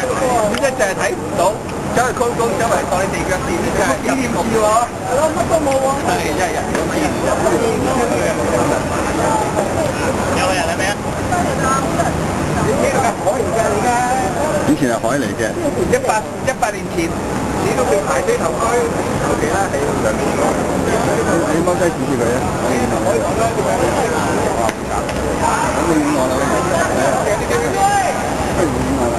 呢啲就係睇唔到，走去高高周圍當你地腳線，真係有啲冇喎。係咯，乜都冇喎。係真係人咁嘅人。有個人係咪啊？呢度嘅海嚟㗎，而家。以前係海嚟嘅。100年前，你都未排水頭區。O.K. 啦，喺上面嗰個。你踎低指住佢啊！可以講啦，咁你影我啦，不如影我啦。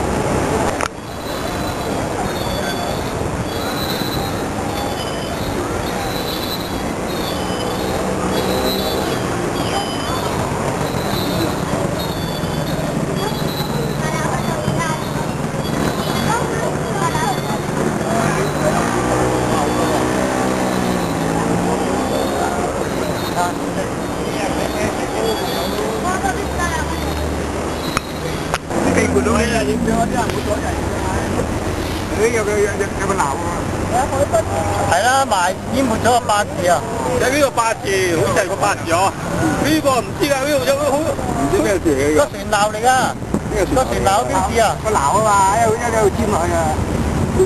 有個鬧啊！係啦，埋淹沒咗個八字啊！有呢個八字，好似係個八字哦。呢個唔知㗎，呢度有個好唔知咩字嚟嘅。個船鬧嚟㗎，個船鬧邊字啊？個鬧啊嘛，一路尖落去啊！個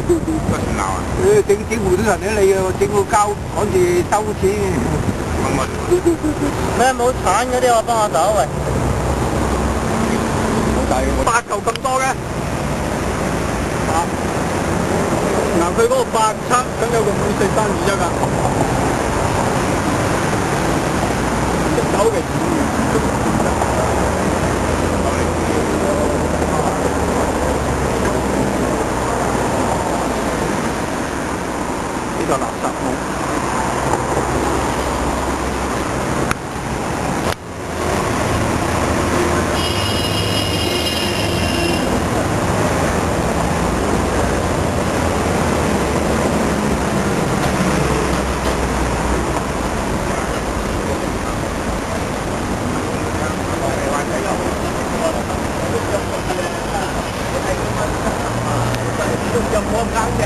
船鬧啊！整糊都人哋你啊，整個膠趕住收錢。咩冇鏟嗰啲我幫下手喂。8嚿咁多嘅。嗱，佢嗰個8測，咁有個5432㗎，1手嘅。呢個垃圾桶。又冇咁乾淨。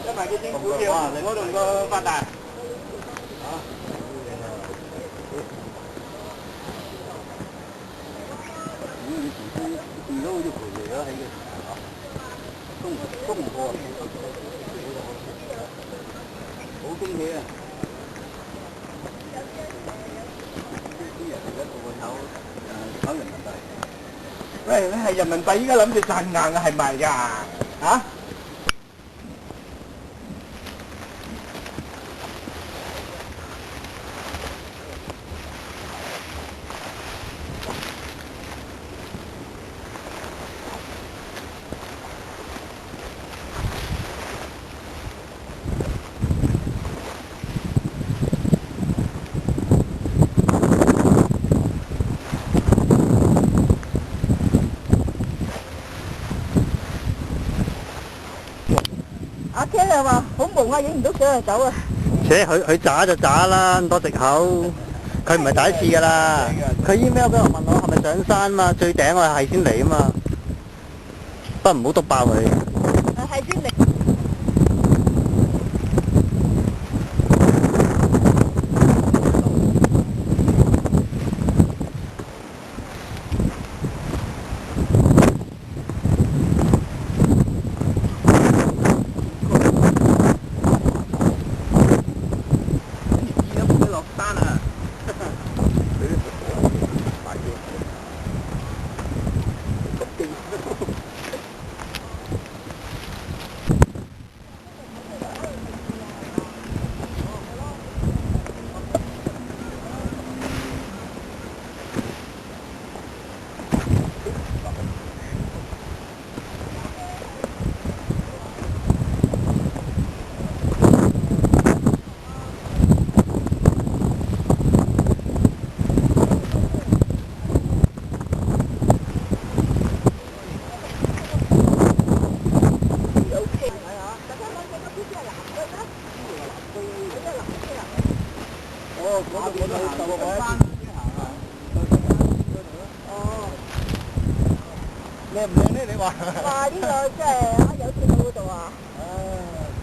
一埋幾千股票，我同個發達。都好似賠嚟咗喺嘅，都唔過，好驚喜啊！啲人而家個個炒人民幣。喂，你係人民幣依家諗住賺硬啊？係咪㗎？嚇？阿 Ken 又話好忙啊，影唔到相就走啊。且佢渣就渣啦，咁多藉口。佢唔係第一次㗎啦。佢 email 俾我問我係咪上山嘛，最頂我係先嚟啊嘛。不過唔好篤爆佢。係先嚟。靚唔靚咧？你話？哇！呢個即係喺有線路嗰度啊！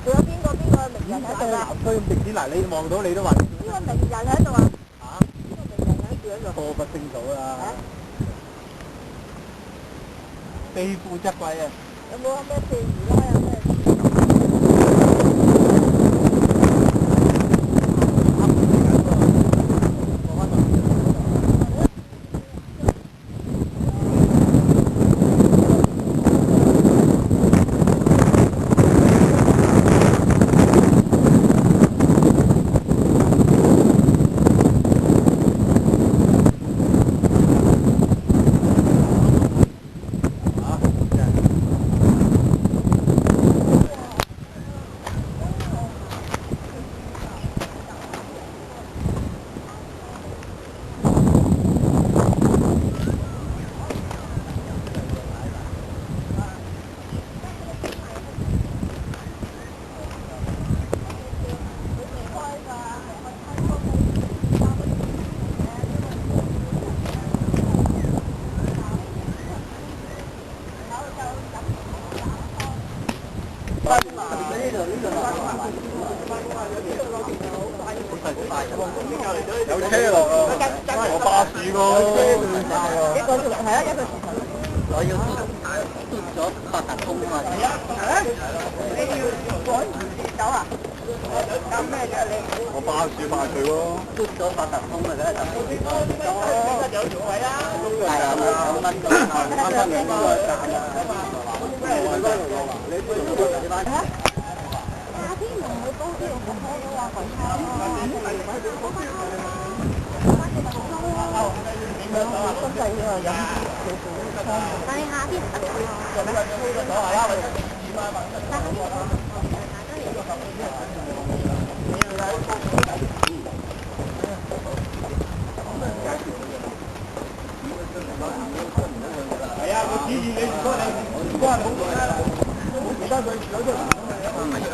仲有邊個名人喺度啊？南區咁直指嗱，你望到你都話。邊個名人喺度啊？嚇？邊個名人喺住喺度？錯不勝數啦。非富則貴啊！有冇咩譬如啦？有咩？有車落啊！我巴士咯。一個係啊，一個。我要嘟咗八達通啊！你要趕走啊？搞咩啫你？我巴士快脆喎。嘟咗八達通啊，梗係就。有條位啊！係啊，2蚊到，3分2蚊賺啊！夏天唔會多啲用火車嘅話，鬼差咯。真係啊，飲但係夏天唔得係啊，我指住你，唔該你，唔關我事啦，唔得佢有咗。